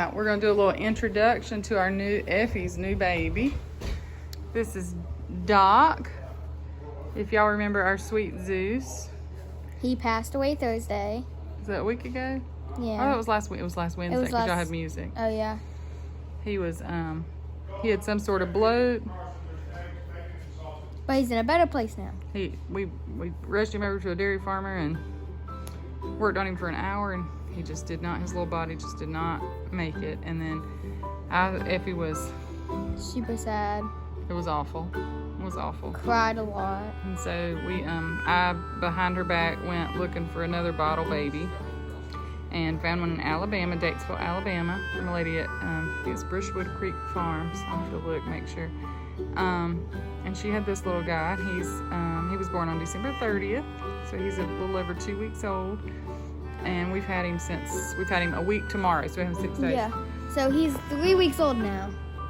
right, we're gonna do a little introduction to our new Effie's new baby. This is Doc. If y'all remember our sweet Zeus. He passed away Thursday. Is that a week ago? Yeah. Oh, it was last week. It was last Wednesday because y'all had music. Oh yeah. He was he had some sort of bloat. But he's in a better place now. We rushed him over to a dairy farmer and worked on him for an hour, and he just did not. His little body just did not make it. And then Effie was Super sad. It was awful. It was awful. Cried a lot. And so I behind her back went looking for another bottle baby, and found one in Alabama, Datesville, Alabama, from a lady at it's Brushwood Creek Farms. I'll have to look, make sure. And she had this little guy. He was born on December 30th, so he's a little over 2 weeks old. And we've had him a week tomorrow, so we have 6 days. Yeah. So he's 3 weeks old now.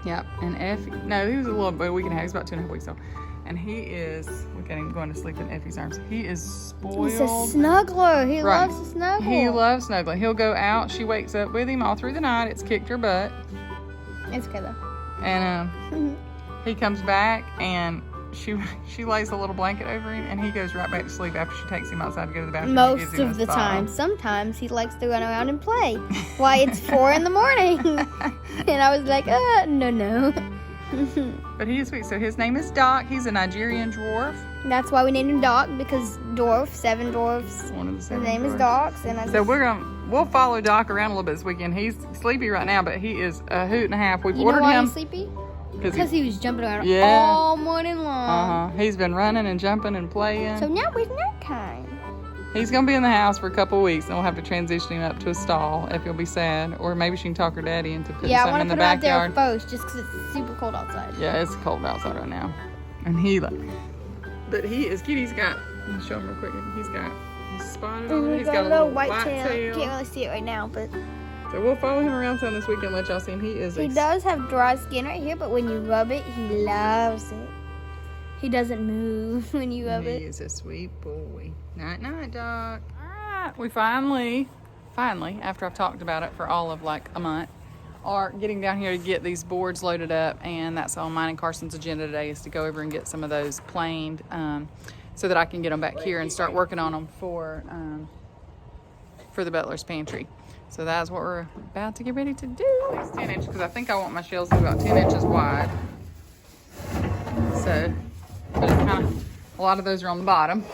Yep. And Effie, no, he was a week and a half. He's about 2.5 weeks old. And he is, look at him going to sleep in Effie's arms. He is spoiled. He's a snuggler. He loves to snuggle. He loves snuggling. He'll go out. She wakes up with him all through the night. It's kicked her butt. It's okay though. And he comes back and she lays a little blanket over him, and he goes right back to sleep after she takes him outside to go to the bathroom. Most of the time. Sometimes he likes to run around and play. Why, it's 4 in the morning. And I was like, no. But he is sweet. So his name is Doc. He's a Nigerian dwarf. That's why we named him Doc, because dwarf, 7 dwarfs. One of the 7 His name dwarfs. is Doc. And So we'll follow Doc around a little bit this weekend. He's sleepy right now, but he is a hoot and a half. We've ordered know why him. He's sleepy? Because he was jumping around Yeah. all morning long. He's been running and jumping and playing. So now it's nighttime. He's going to be in the house for a couple of weeks, and we'll have to transition him up to a stall if he'll be sad. Or maybe she can talk her daddy into putting something in the backyard. Yeah, I want to put him out there first, just because it's super cold outside. Yeah, it's cold outside right now. And but he is cute. He's got, let me show him real quick. He's spotted on it. He's got a little white tail. Can't really see it right now, but so we'll follow him around some this weekend and let y'all see him. He does have dry skin right here, but when you rub it, he loves it. He doesn't move when you rub it. He is a sweet boy. Night, night, Doc. All right, we finally, after I've talked about it for all of like a month, are getting down here to get these boards loaded up, and that's on mine and Carson's agenda today, is to go over and get some of those planed so that I can get them back here and start working on them for the butler's pantry. So that's what we're about to get ready to do. It's 10 inches because I think I want my shelves to be about 10 inches wide. So, but it's kind of, a lot of those are on the bottom.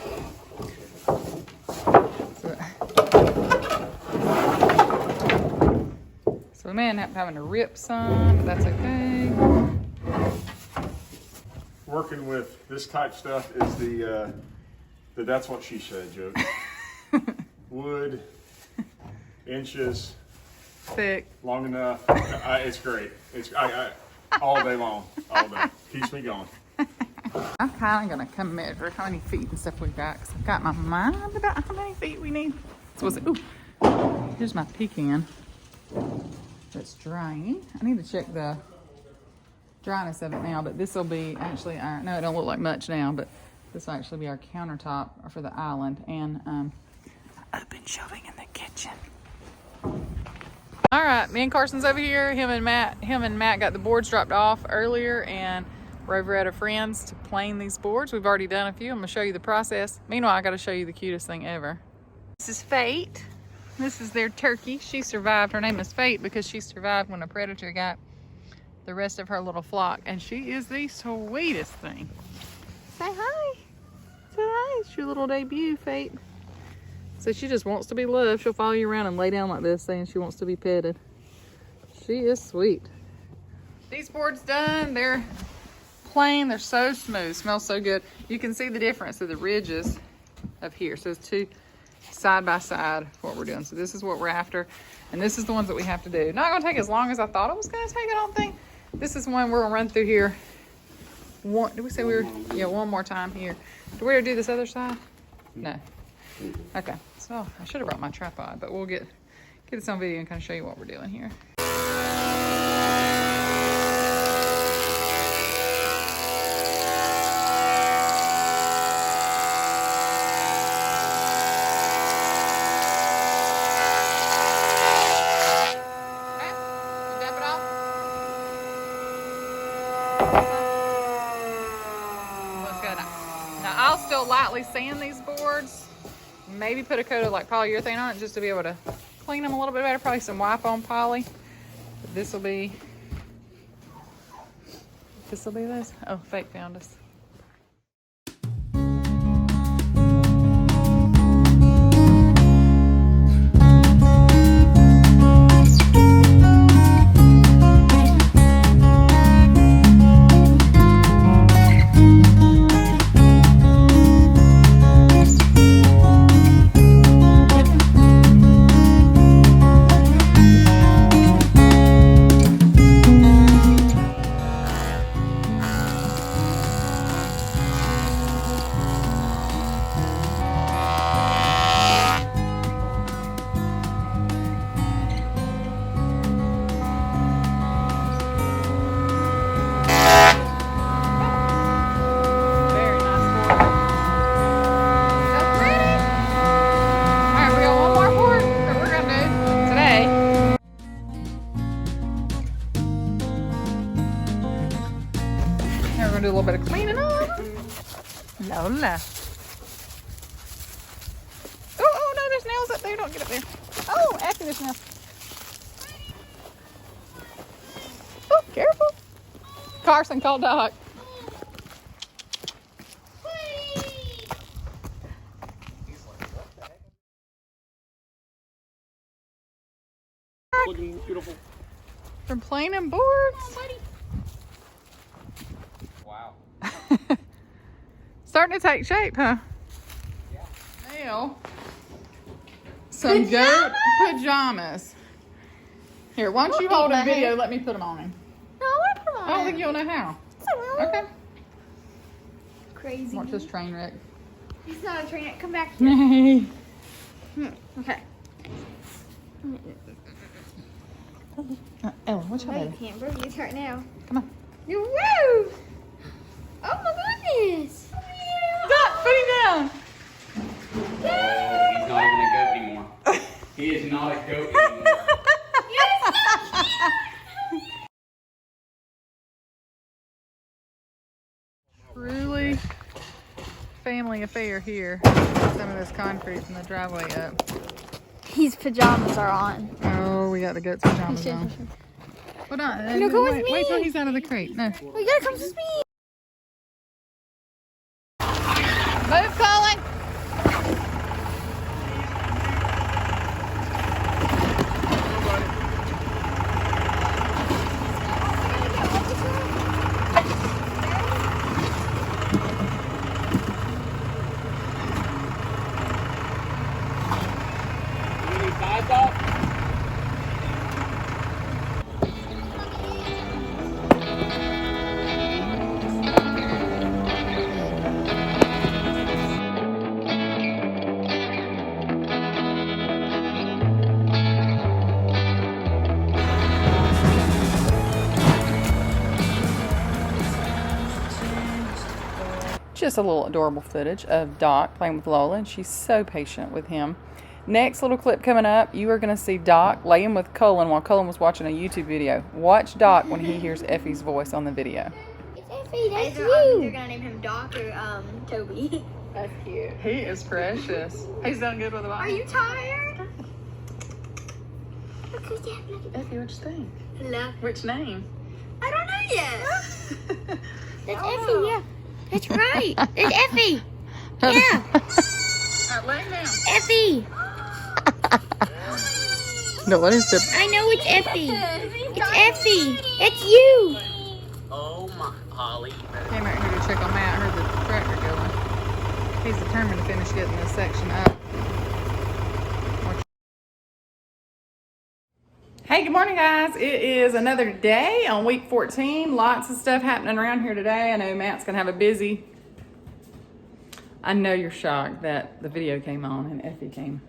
So we may end up having to rip some, but that's okay. Working with this type stuff is the that's what she said joke. Wood, inches, Thick. long enough. It's great. It's all day long, all day. Keeps me going. I'm kind of going to come measure how many feet and stuff we've got, because I've got my mind about how many feet we need. So what's it? Ooh, here's my pecan that's drying. I need to check the dryness of it now, but this will be actually our, no, it don't look like much now, but this will actually be our countertop for the island, and open shelving in the kitchen. All right, me and Carson's over here. Him and Matt got the boards dropped off earlier, and we're over at a friend's to plane these boards. We've already done a few. I'm gonna show you the process. Meanwhile, I gotta show you the cutest thing ever. This is Fate. This is their turkey. She survived. Her name is Fate because she survived when a predator got the rest of her little flock, and she is the sweetest thing. Say hi. Say hi. It's your little debut, Fate. So she just wants to be loved. She'll follow you around and lay down like this, saying she wants to be petted. She is sweet. These boards done. They're plain. They're so smooth. Smells so good. You can see the difference of the ridges of here. So it's two side by side what we're doing. So this is what we're after, and this is the ones that we have to do. Not gonna take as long as I thought it was gonna take, I don't think. This is one we're gonna run through here. Did we say we were? Yeah, one more time here. Do we ever do this other side? No. Okay. So I should have brought my tripod, but we'll get this on video and kind of show you what we're doing here. will lightly sand these boards. Maybe put a coat of like polyurethane on it just to be able to clean them a little bit better. Probably some wipe on poly. But this will be this. Oh, fake found us. Do a little bit of cleaning up. Lola. Oh, no, there's nails up there. Don't get up there. Oh, Effie, there's nails. Oh, careful. Carson, call Doc. Looking beautiful. From planing boards. Starting to take shape, huh? Yeah. Now, some goat pajamas. Here, why don't you hold a video? Let me put them on him. No, I want to put them on. I don't think you'll know how. Okay. Crazy. Watch this train wreck. It's not a train wreck. Come back here. Okay. Ellen, what's your I baby? can't breathe right now. Come on. You woo! Oh my goodness! Doc, put him down. He's not even a goat anymore. He is not a goat anymore. Truly family affair here. Some of this concrete from the driveway up. His pajamas are on. Oh, we got the goat's pajamas on. Hold on. No, go with me. Wait till he's out of the crate. No. We gotta come to speed. Move, Colin. Just a little adorable footage of Doc playing with Lola, and she's so patient with him. Next little clip coming up, you are going to see Doc laying with Cullen while Cullen was watching a YouTube video. Watch Doc when he hears Effie's voice on the video. It's Effie, that's you. They're gonna name him Doc or Toby. That's cute. He is precious. He's done good with the bottle. Are you tired? Look who's that. Look at Effie, what you think? Hello. Which name? I don't know yet. That's Effie, yeah. That's right. It's Effie. Yeah. Alright, lay him down. Effie. No, let him step. I know it's Effie. It's Effie. It's you. Oh my, Holly. Came out here to check on Matt. I heard the tractor going. He's determined to finish getting this section up. Hey, good morning, guys. It is another day on week 14. Lots of stuff happening around here today. I know Matt's gonna have a busy. I know you're shocked that the video came on and Effie came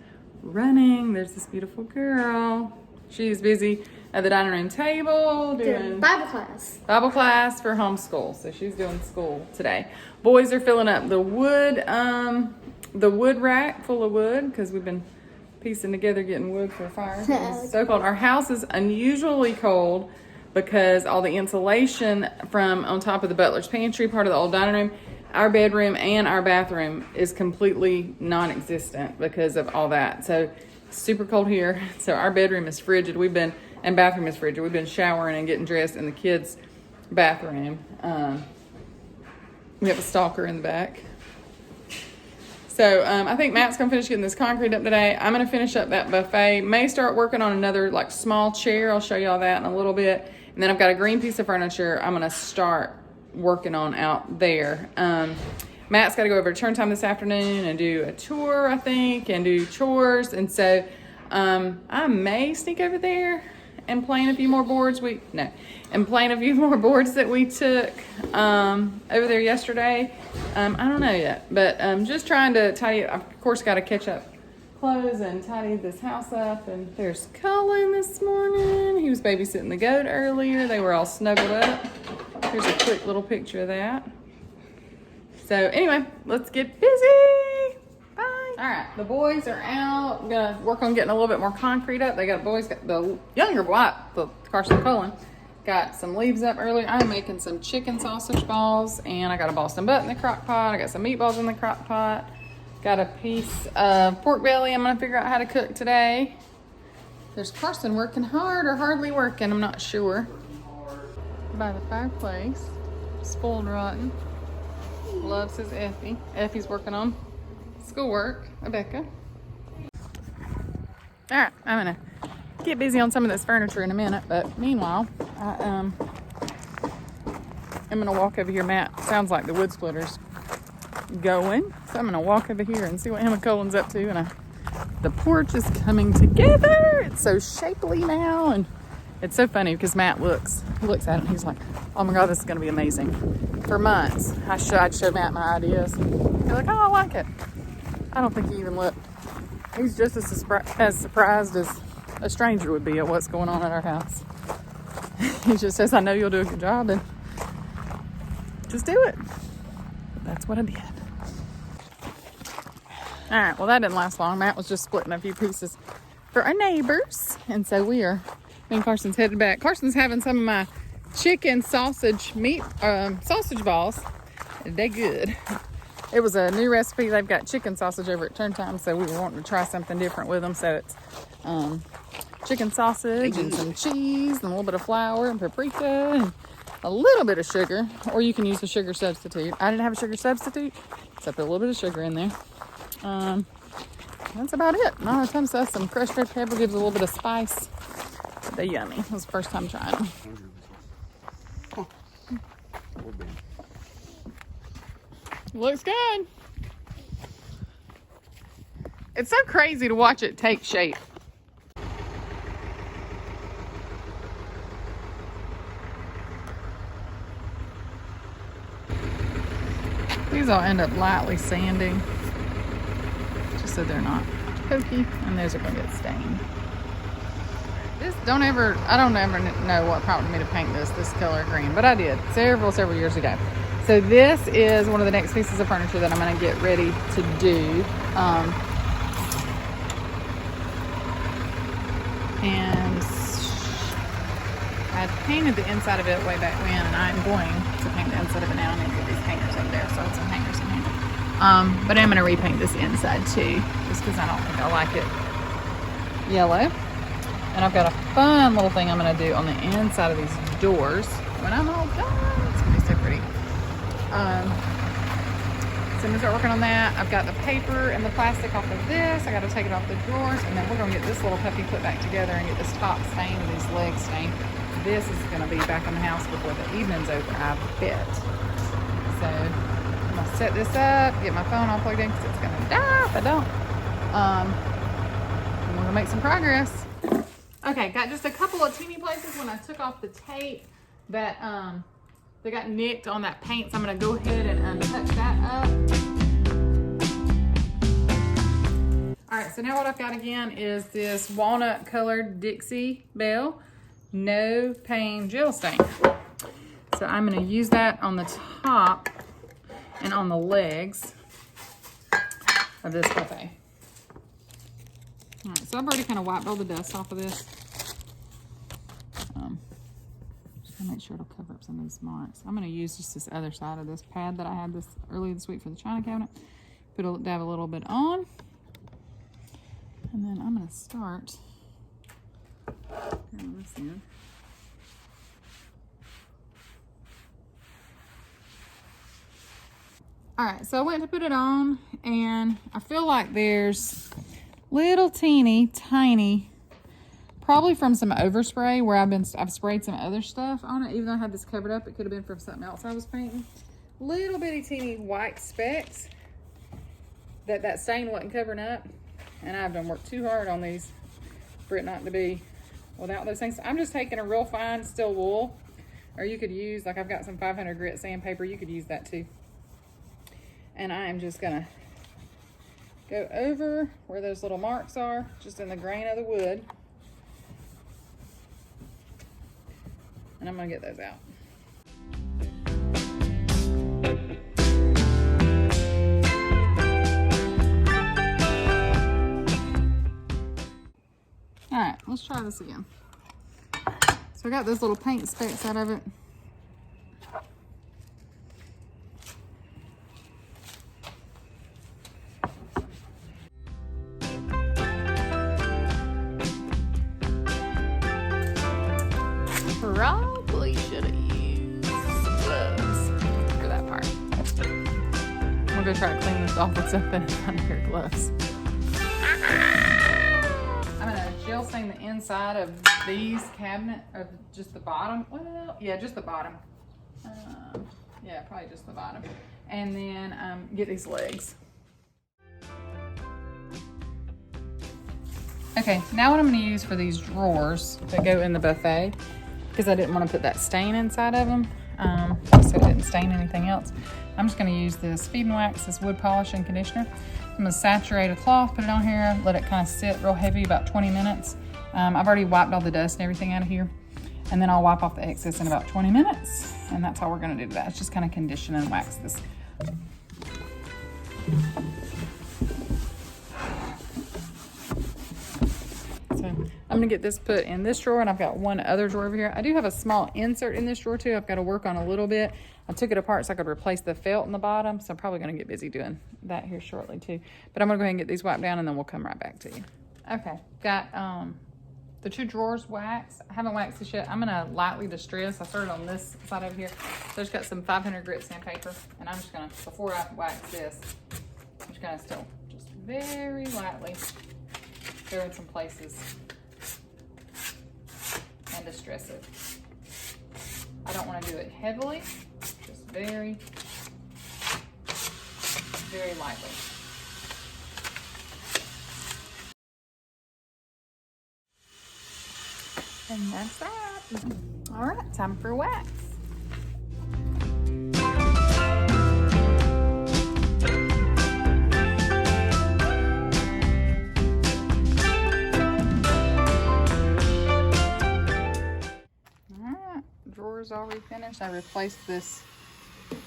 running. There's this beautiful girl. She's busy at the dining room table doing Bible class. Bible class for homeschool. So she's doing school today. Boys are filling up the wood rack full of wood because we've been piecing together getting wood for a fire. It's so cold. Our house is unusually cold because all the insulation from on top of the butler's pantry, part of the old dining room, our bedroom and our bathroom is completely non-existent because of all that. So super cold here. So our bedroom is frigid. And bathroom is frigid. We've been showering and getting dressed in the kids' bathroom. We have a stalker in the back. So I think Matt's gonna finish getting this concrete up today. I'm gonna finish up that buffet. May start working on another like small chair. I'll show you all that in a little bit. And then I've got a green piece of furniture I'm gonna start working on out there. Matt's got to go over to turn time this afternoon and do a tour, I think, and do chores. And so I may sneak over there and plane a few more boards. And plane a few more boards that we took over there yesterday. I don't know yet, but just trying to tidy. I've, of course, got to catch up clothes and tidy this house up. And there's Cullen this morning. He was babysitting the goat earlier. They were all snuggled up. Here's a quick little picture of that. So anyway, let's get busy. Bye. All right, the boys are out. I'm gonna work on getting a little bit more concrete up. The younger boy, the Carson Cullen, got some leaves up earlier. I'm making some chicken sausage balls, and I got a Boston butt in the crock pot. I got some meatballs in the crock pot. Got a piece of pork belly I'm gonna figure out how to cook today. There's Carson working hard or hardly working, I'm not sure. By the fireplace, spoiled rotten. Loves his Effie. Effie's working on schoolwork. Rebecca. All right, I'm gonna get busy on some of this furniture in a minute, but meanwhile, I'm gonna walk over here. Matt sounds like the wood splitter's going, so I'm gonna walk over here and see what him and Colin's up to. And the porch is coming together. It's so shapely now, and it's so funny because Matt looks at it and he's like, "Oh my God, this is gonna be amazing." For months, I'd show Matt my ideas. He's like, "Oh, I like it." I don't think he even looked. He's just as surprised as a stranger would be at what's going on at our house. He just says, "I know you'll do a good job, and just do it." But that's what I did. All right, well, that didn't last long. Matt was just splitting a few pieces for our neighbors, and so me and Carson's headed back. Carson's having some of my chicken sausage balls. They good. It was a new recipe. They've got chicken sausage over at Turn Time, so we were wanting to try something different with them. So it's chicken sausage and some cheese and a little bit of flour and paprika and a little bit of sugar, or you can use a sugar substitute. I didn't have a sugar substitute, so I put a little bit of sugar in there. That's about it. Not a ton of stuff. Some crushed red pepper gives a little bit of spice. But they're yummy. It was the first time trying them. Looks good. It's so crazy to watch it take shape. These all end up lightly sanding, just so they're not pokey, and those are going to get stained. I don't ever know what prompted me to paint this color green, but I did several years ago. So this is one of the next pieces of furniture that I'm going to get ready to do. And I painted the inside of it way back when, and I'm going to paint the inside of it now. I need to get these hangers up there, so it's some hangers in here. But I'm going to repaint this inside too, just because I don't think I like it yellow. And I've got a fun little thing I'm going to do on the inside of these doors when I'm all done. It's going to be so pretty. So I'm going to start working on that. I've got the paper and the plastic off of this. I got to take it off the drawers, and then we're going to get this little puppy put back together and get this top stained and these legs stained. This is going to be back in the house before the evening's over, I bet. So I'm going to set this up, get my phone all plugged in because it's going to die if I don't. And we're going to make some progress. Okay, got just a couple of teeny places when I took off the tape that they got nicked on that paint, so I'm gonna go ahead and touch that up. All right, so now what I've got again is this walnut colored Dixie Belle No Pain Gel Stain. So I'm gonna use that on the top and on the legs of this buffet. All right, so I've already kind of wiped all the dust off of this. Just make sure it'll cover up some of these marks. I'm going to use just this other side of this pad that I had earlier this week for the china cabinet. Dab a little bit on. And then I'm going to start on this end. Alright, so I went to put it on, and I feel like there's little teeny tiny, probably from some overspray where I've sprayed some other stuff on it. Even though I had this covered up, it could have been from something else I was painting. Little bitty teeny white specks that stain wasn't covering up, and I've done worked too hard on these for it not to be without those things. I'm just taking a real fine steel wool, or you could use, like I've got some 500 grit sandpaper, you could use that too. And I am just gonna go over where those little marks are, just in the grain of the wood. And I'm gonna get those out. All right, let's try this again. So I got those little paint specks out of it. Probably should have used some gloves for that part. I'm gonna try to clean this off with something under your gloves. I'm gonna gel stain the inside of these cabinet, or just the bottom. Well, yeah, just the bottom. Yeah, probably just the bottom. And then get these legs. Okay, now what I'm gonna use for these drawers that go in the buffet, because I didn't want to put that stain inside of them, so it didn't stain anything else. I'm just going to use this Feed and Wax, this wood polish and conditioner. I'm going to saturate a cloth, put it on here, let it kind of sit real heavy, about 20 minutes. I've already wiped all the dust and everything out of here, and then I'll wipe off the excess in about 20 minutes, and that's all we're going to do to that. It's just kind of condition and wax this. So I'm gonna get this put in this drawer, and I've got one other drawer over here. I do have a small insert in this drawer too. I've got to work on a little bit. I took it apart so I could replace the felt in the bottom, so I'm probably gonna get busy doing that here shortly too. But I'm gonna go ahead and get these wiped down, and then we'll come right back to you. Okay, got the two drawers waxed. I haven't waxed this yet. I'm gonna lightly distress. I started on this side over here. So I just got some 500 grit sandpaper, and I'm just gonna, before I wax this, I'm just gonna still just very lightly go in some places and distress it. I don't want to do it heavily, just very, very lightly. And that's that. All right, time for wax. Drawers all refinished. I replaced this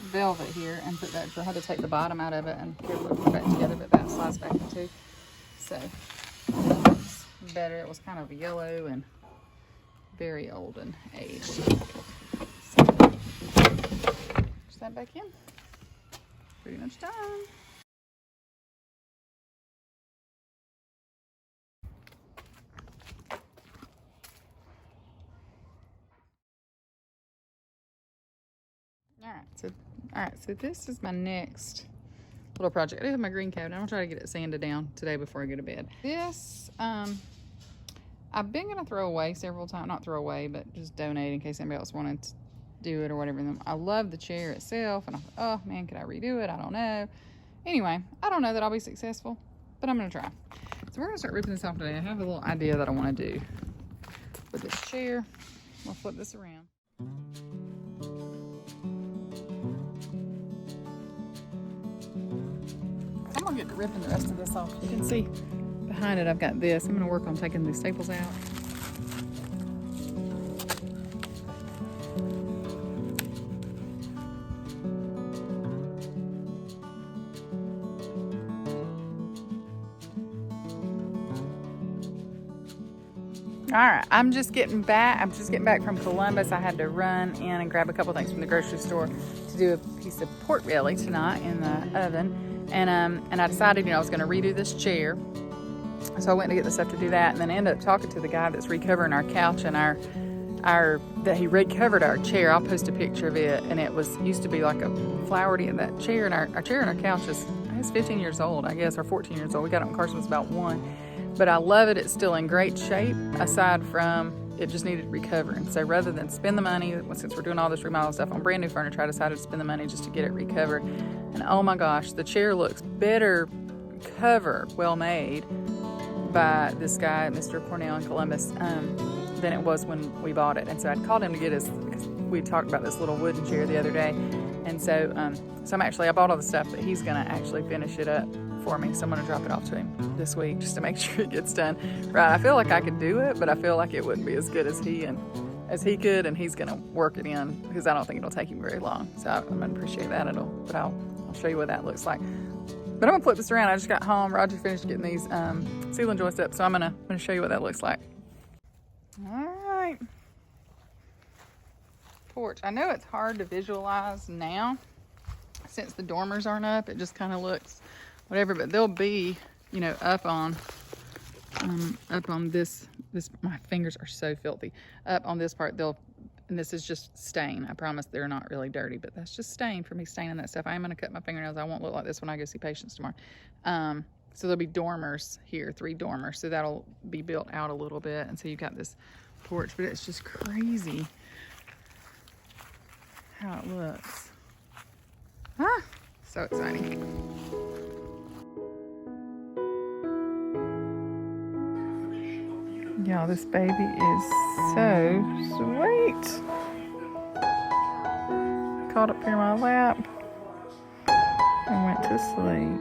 velvet here and put that, I had to take the bottom out of it and put it back together, but that slides back in too. So it's better. It was kind of yellow and very old and aged. So push that back in. Pretty much done. Alright, so this is my next little project. I do have my green cabinet. I'm gonna try to get it sanded down today before I go to bed. This, I've been gonna throw away several times, not throw away, but just donate in case anybody else wanted to do it or whatever. I love the chair itself, and I thought, oh man, could I redo it? I don't know. Anyway, I don't know that I'll be successful, but I'm gonna try. So we're gonna start ripping this off today. I have a little idea that I wanna do with this chair. We'll flip this around. I'm gonna get to ripping the rest of this off. You can see behind it I've got this. I'm gonna work on taking these staples out. All right, I'm just getting back from Columbus. I had to run in and grab a couple things from the grocery store to do a piece of pork belly tonight in the oven. And I decided, I was going to redo this chair. So I went to get the stuff to do that, and then I ended up talking to the guy that's recovering our couch and that he recovered our chair. I'll post a picture of it, and it used to be like a flowery in that chair, and our chair and our couch is 15 years old, I guess, or 14 years old. We got it when Carson was about 1. But I love it. It's still in great shape, aside from it just needed recovering. So rather than spend the money, since we're doing all this remodel stuff on brand new furniture, I decided to spend the money just to get it recovered. And oh my gosh, the chair looks better covered, well made, by this guy, Mr. Cornell in Columbus, than it was when we bought it. And so I'd called him to get us, because we talked about this little wooden chair the other day. And so, I bought all the stuff, but he's going to actually finish it up for me. So I'm going to drop it off to him this week just to make sure it gets done right. I feel like I could do it, but I feel like it wouldn't be as good as he could, and he's going to work it in because I don't think it'll take him very long. So I'm going to appreciate that. But I'll show you what that looks like. But I'm going to flip this around. I just got home. Roger finished getting these ceiling joists up, so I'm going to show you what that looks like. All right. Porch. I know it's hard to visualize now since the dormers aren't up. It just kind of looks whatever, but they'll be, up on this, my fingers are so filthy. Up on this part, and this is just stain. I promise they're not really dirty, but that's just stain for me staining that stuff. I am going to cut my fingernails. I won't look like this when I go see patients tomorrow. So there'll be dormers here, 3 dormers. So that'll be built out a little bit. And so you got this porch, but it's just crazy how it looks. So exciting. Y'all, this baby is so sweet. Caught up here in my lap and went to sleep.